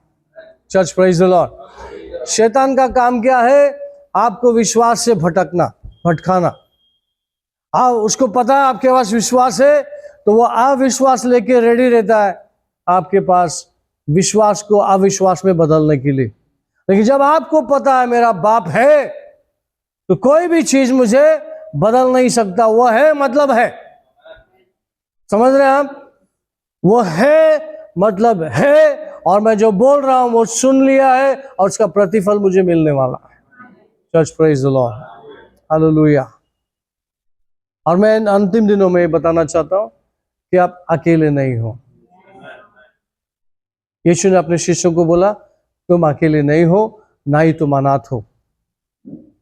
Church, praise the Lord. शैतान का काम क्या है? आपको विश्वास से भटकाना। उसको पता है आपके पास विश्वास है, तो वो अविश्वास लेके रेडी रहता है आपके पास विश्वास को अविश्वास में बदलने के लिए। लेकिन जब आपको पता है मेरा बाप है, तो कोई भी चीज मुझे बदल नहीं सकता। वो है मतलब है। समझ रहे हैं आप? वो है मतलब है, और मैं जो बोल रहा हूं वो सुन लिया है, और उसका प्रतिफल मुझे मिलने वाला है। Church, praise the Lord. Hallelujah. और मैं इन अंतिम दिनों में बताना चाहता हूं कि आप अकेले नहीं हो। यीशु ने अपने शिष्यों को बोला तुम अकेले नहीं हो, ना ही तुम अनाथ हो।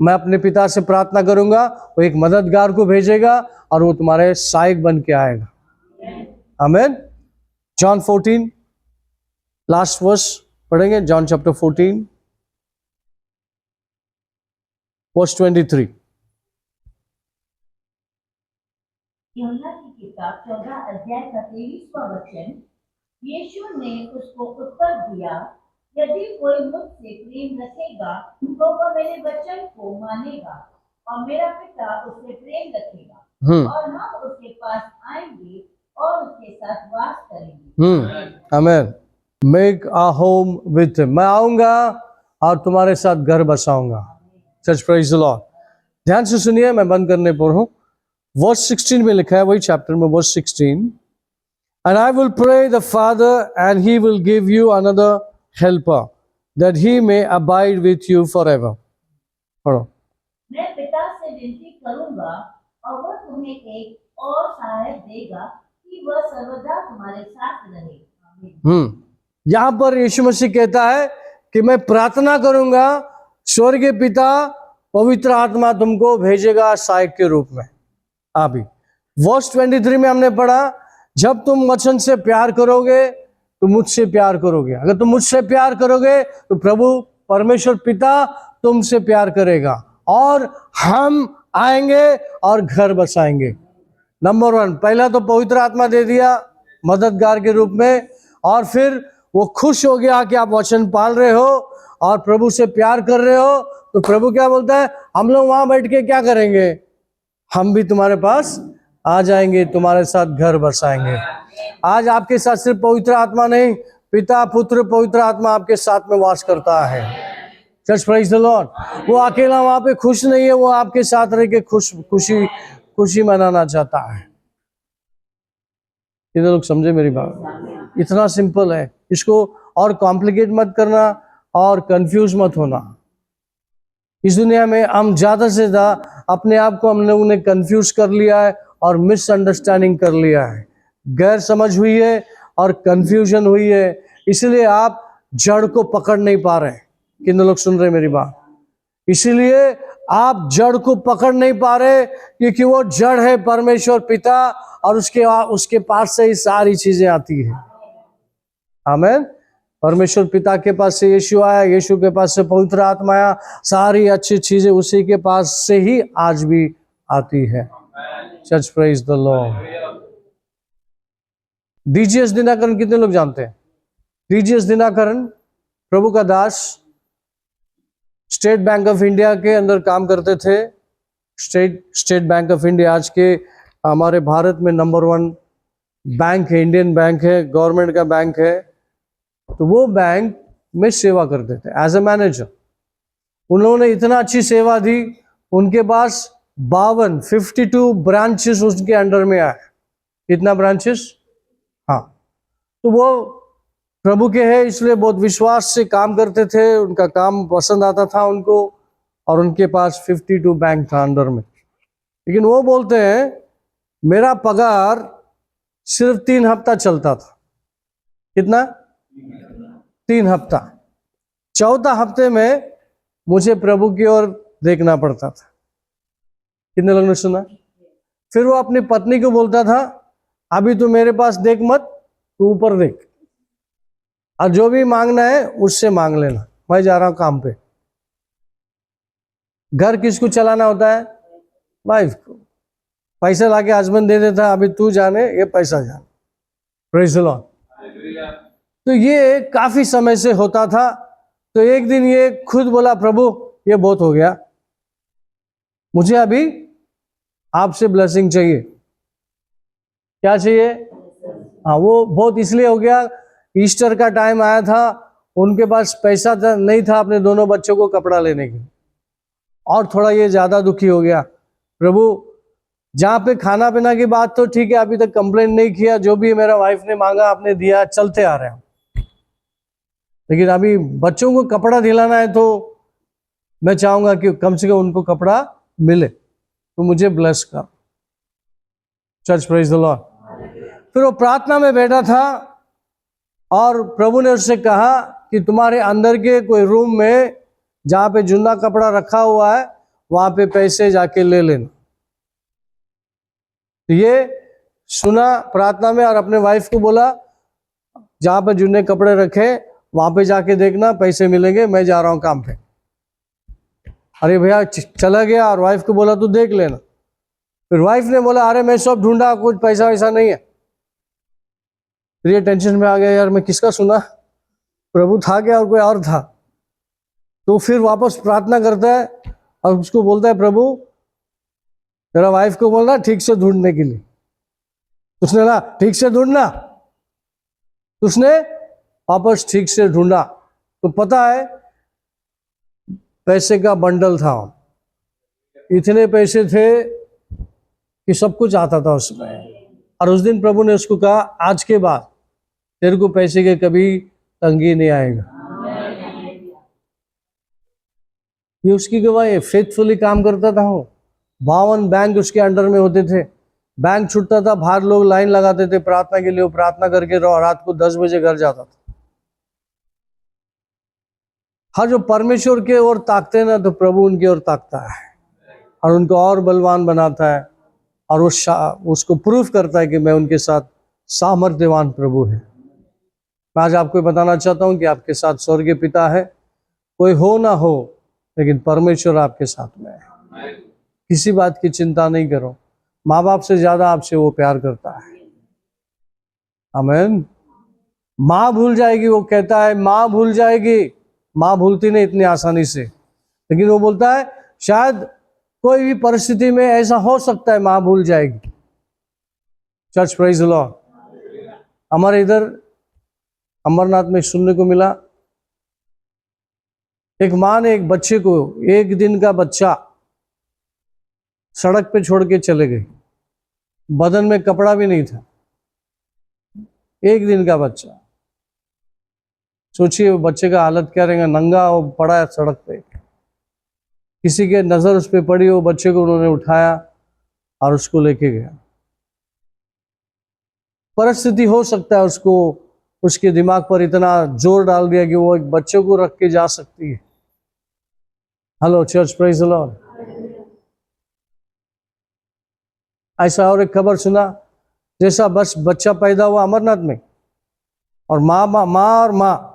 मैं अपने पिता से प्रार्थना करूंगा, वो एक मददगार को भेजेगा और वो तुम्हारे सहायक बन के आएगा। आमीन। जॉन 14 लास्ट वर्स पढ़ेंगे। John chapter 14 verse 23। यूहन्ना की किताब 14 अध्याय का 23वां वचन। यीशु ने उसको उत्तर दिया, यदि कोई मुझसे प्रेम रखेगा तो वह मेरे वचन को मानेगा, और मेरा पिता उससे प्रेम रखेगा, और हम उसके पास आएंगे और आमेन। Make a home with him, मैं आऊंगा और तुम्हारे साथ घर बसाऊंगा। Church praise the Lord. ध्यान से सुनिए, मैं बंद करने पर हूं। वर्स 16 में लिखा है, वही चैप्टर में verse 16, and I will pray the Father and he will give you another helper that he may abide with you for ever. पढ़ो। मैं पिता से विनती करूंगा और वह तुम्हें एक और सहायक देगा कि वह सर्वदा तुम्हारे साथ रहे। आमीन। यहां पर यीशु मसीह कहता है कि मैं प्रार्थना करूंगा, स्वर्गीय पिता पवित्र आत्मा तुमको भेजेगा सहायक के रूप में। अभी वर्स 23 में हमने पढ़ा, जब तुम वचन से प्यार करोगे तो मुझसे प्यार करोगे। अगर तुम मुझसे प्यार करोगे तो प्रभु परमेश्वर पिता तुमसे प्यार करेगा और हम आएंगे और घर बसाएंगे। नंबर 1, पहला तो पवित्र आत्मा दे दिया मददगार के रूप में, और फिर वो खुश हो गया कि आप वचन पाल रहे हो और प्रभु से प्यार कर रहे हो। तो प्रभु क्या बोलता है, हम लोग वहां बैठ के क्या करेंगे, हम भी तुम्हारे पास आ जाएंगे, तुम्हारे साथ घर बसाएंगे। आज आपके साथ सिर्फ पवित्र आत्मा नहीं, पिता पुत्र पवित्र आत्मा आपके साथ में वास करता है। Church praise the Lord. वो अकेला वहां पे खुश नहीं है, वो आपके साथ रह के खुशी मनाना चाहता है। इधर लोग समझे मेरी बात, इतना सिंपल है, इसको और कॉम्प्लिकेट मत करना और कंफ्यूज मत होना। इस दुनिया में हम ज्यादा से ज्यादा अपने आप को हम लोगों ने कंफ्यूज कर लिया है और मिसअंडरस्टैंडिंग कर लिया है, गैर समझ हुई है और कंफ्यूजन हुई है, इसलिए आप जड़ को पकड़ नहीं पा रहे। कितने लोग सुन रहे मेरी बात? इसीलिए आप जड़ को पकड़ नहीं पा रहे, क्योंकि वो जड़ है परमेश्वर पिता और उसके पास से ही सारी चीजें आती है। आमीन। परमेश्वर पिता के पास से यीशु आया, यीशु के पास से पवित्र आत्मा आया, सारी अच्छी चीजें उसी के पास से ही आज भी आती है। Church praise the Lord. DGS Dinakaran कितने लोग जानते हैं? डीजीएस दिनाकरण प्रभु का दास, स्टेट बैंक ऑफ इंडिया के अंदर काम करते थे। स्टेट बैंक ऑफ इंडिया आज के हमारे भारत में नंबर 1 बैंक है, इंडियन बैंक है, गवर्नमेंट का बैंक है। तो वो बैंक में सेवा करते थे एज ए मैनेजर। उन्होंने इतना अच्छी सेवा दी, उनके पास 52 ब्रांचेस उसके अंडर में आए। कितना ब्रांचेस? हाँ। तो वो प्रभु के हैं, इसलिए बहुत विश्वास से काम करते थे, उनका काम पसंद आता था उनको, और उनके पास 52 बैंक था अंडर में। लेकिन वो बोलते हैं मेरा पगार सिर्फ 3 हफ्ता चलता था। कितना? 3 हफ्ता। चौथा हफ्ते में मुझे प्रभु की ओर देखना पड़ता था। कितने लोगों ने सुना? फिर वो अपनी पत्नी को बोलता था, अभी तू मेरे पास देख मत, तू ऊपर देख, और जो भी मांगना है उससे मांग लेना, मैं जा रहा हूं काम पे। घर किसको चलाना होता है? वाइफ को। पैसा लाके हस्बैंड दे देता, अभी तू जाने, ये पैसा जाने। Praise the Lord. तो ये काफी समय से होता था। तो एक दिन ये खुद बोला, प्रभु ये बहुत हो गया, मुझे अभी आपसे ब्लेसिंग चाहिए। क्या चाहिए? हाँ, वो बहुत इसलिए हो गया, ईस्टर का टाइम आया था, उनके पास पैसा नहीं था अपने दोनों बच्चों को कपड़ा लेने के, और थोड़ा ये ज्यादा दुखी हो गया। प्रभु जहाँ पे खाना पीना की बात तो ठीक है, अभी तक कंप्लेंट नहीं किया, जो भी मेरा वाइफ ने मांगा आपने दिया, चलते आ रहे हैं, लेकिन अभी बच्चों को कपड़ा दिलाना है तो मैं चाहूंगा कि कम से कम उनको कपड़ा मिले, तो मुझे ब्लेस कर। Church praise the Lord. फिर वो प्रार्थना में बैठा था और प्रभु ने उससे कहा कि तुम्हारे अंदर के कोई रूम में जहाँ पे जुन्ना कपड़ा रखा हुआ है वहां पे पैसे जाके ले लेना। तो ये सुना प्रार्थना में, और अपने वाइफ को बोला जहाँ पे जुन्ने कपड़े रखे वहां पे जाके देखना, पैसे मिलेंगे, मैं जा रहा हूँ काम पे। अरे भैया चला गया और वाइफ को बोला तू देख लेना। फिर वाइफ ने बोला अरे मैं सब ढूंढा, कुछ पैसा वैसा नहीं है। फिर ये टेंशन में आ गया, यार मैं किसका सुना, प्रभु था क्या और कोई और था। तो फिर वापस प्रार्थना करता है और उसको बोलता है प्रभु तेरा वाइफ को बोलना ठीक से ढूंढने के लिए। उसने ना ठीक से ढूंढना, तो उसने वापस ठीक से ढूंढा तो पता है पैसे का बंडल था, इतने पैसे थे कि सब कुछ आता था उसमें। और उस दिन प्रभु ने उसको कहा, आज के बाद तेरे को पैसे के कभी तंगी नहीं आएगा। ये उसकी गवाही है, फेथफुली काम करता था वो। 52 बैंक उसके अंडर में होते थे। बैंक छूटता था, बाहर लोग लाइन लगाते थे प्रार्थना के लिए, वो प्रार्थना करके रात को 10 बजे घर जाता था। हाँ, जो परमेश्वर के ओर ताकते हैं ना, तो प्रभु उनकी ओर ताकता है और उनको और बलवान बनाता है और उसको प्रूफ करता है कि मैं उनके साथ सामर्थ्यवान प्रभु है। मैं आज आपको बताना चाहता हूं कि आपके साथ स्वर्गीय पिता है। कोई हो ना हो, लेकिन परमेश्वर आपके साथ में है। किसी बात की चिंता नहीं करो। माँ बाप से ज्यादा आपसे वो प्यार करता है। आमीन। माँ भूल जाएगी, वो कहता है माँ भूल जाएगी। माँ भूलती नहीं इतनी आसानी से, लेकिन वो बोलता है शायद कोई भी परिस्थिति में ऐसा हो सकता है माँ भूल जाएगी। Church praise the Lord. हमारे इधर अमरनाथ में सुनने को मिला, एक माँ ने एक बच्चे को, 1 दिन का बच्चा सड़क पे छोड़ के चले गए। बदन में कपड़ा भी नहीं था, 1 दिन का बच्चा। सोचिए वो बच्चे का हालत क्या रहेगा, नंगा वो पड़ा है सड़क पे। किसी के नजर उस पर पड़ी, वो बच्चे को उन्होंने उठाया और उसको लेके गया। परिस्थिति हो सकता है उसको, उसके दिमाग पर इतना जोर डाल दिया कि वो एक बच्चे को रख के जा सकती है। Hello church, praise the Lord. ऐसा और एक खबर सुना, जैसा बस बच्चा पैदा हुआ अमरनाथ में, और माँ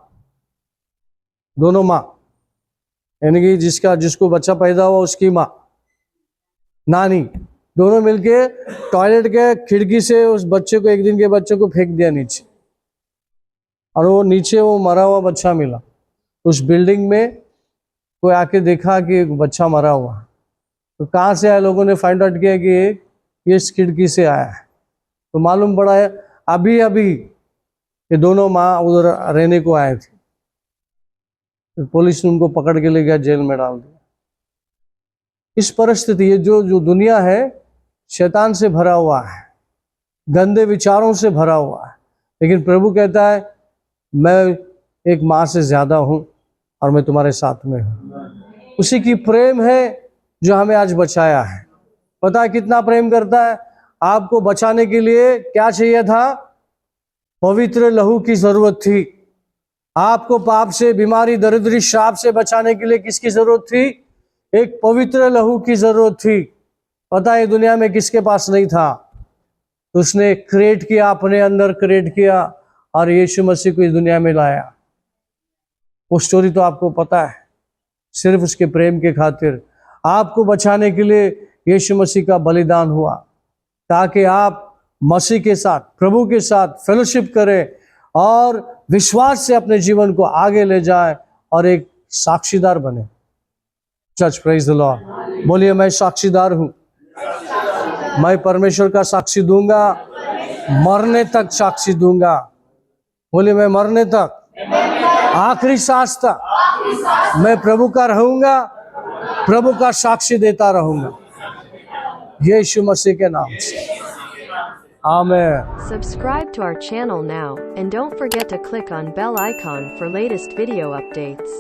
दोनों माँ, यानी कि जिसको बच्चा पैदा हुआ उसकी माँ, नानी, दोनों मिलके टॉयलेट के खिड़की से उस बच्चे को, 1 दिन के बच्चे को फेंक दिया नीचे, और वो नीचे वो मरा हुआ बच्चा मिला। उस बिल्डिंग में कोई आके देखा कि एक बच्चा मरा हुआ। तो कहाँ से आया, लोगों ने फाइंड आउट किया कि ये इस खिड़की से आया है। तो मालूम पड़ा है अभी ये दोनों माँ उधर रहने को आए थे। तो पुलिस ने उनको पकड़ के ले गया, जेल में डाल दिया। इस परिस्थिति, ये जो दुनिया है शैतान से भरा हुआ है, गंदे विचारों से भरा हुआ है, लेकिन प्रभु कहता है मैं एक माँ से ज्यादा हूं और मैं तुम्हारे साथ में हूं। उसी की प्रेम है जो हमें आज बचाया है। पता है कितना प्रेम करता है। आपको बचाने के लिए क्या चाहिए था? पवित्र लहू की जरूरत थी। आपको पाप से, बीमारी, दरिद्री, श्राप से बचाने के लिए किसकी जरूरत थी? एक पवित्र लहू की जरूरत थी। पता है दुनिया में किसके पास नहीं था? तो उसने क्रिएट किया, अपने अंदर क्रिएट किया और यीशु मसीह को इस दुनिया में लाया। वो स्टोरी तो आपको पता है। सिर्फ उसके प्रेम के खातिर आपको बचाने के लिए यीशु मसीह का बलिदान हुआ, ताकि आप मसीह के साथ, प्रभु के साथ फेलोशिप करें और विश्वास से अपने जीवन को आगे ले जाए और एक साक्षीदार बने। Church, praise the Lord. बोलिए मैं साक्षीदार हूं। मैं परमेश्वर का साक्षी दूंगा, मरने तक साक्षी दूंगा। बोलिए मैं मरने तक, आखिरी सांस तक मैं प्रभु का रहूंगा, प्रभु का साक्षी देता रहूंगा, यीशु मसीह के नाम से। आमीन। Subscribe to our channel now, and don't forget to click on bell icon for latest video updates.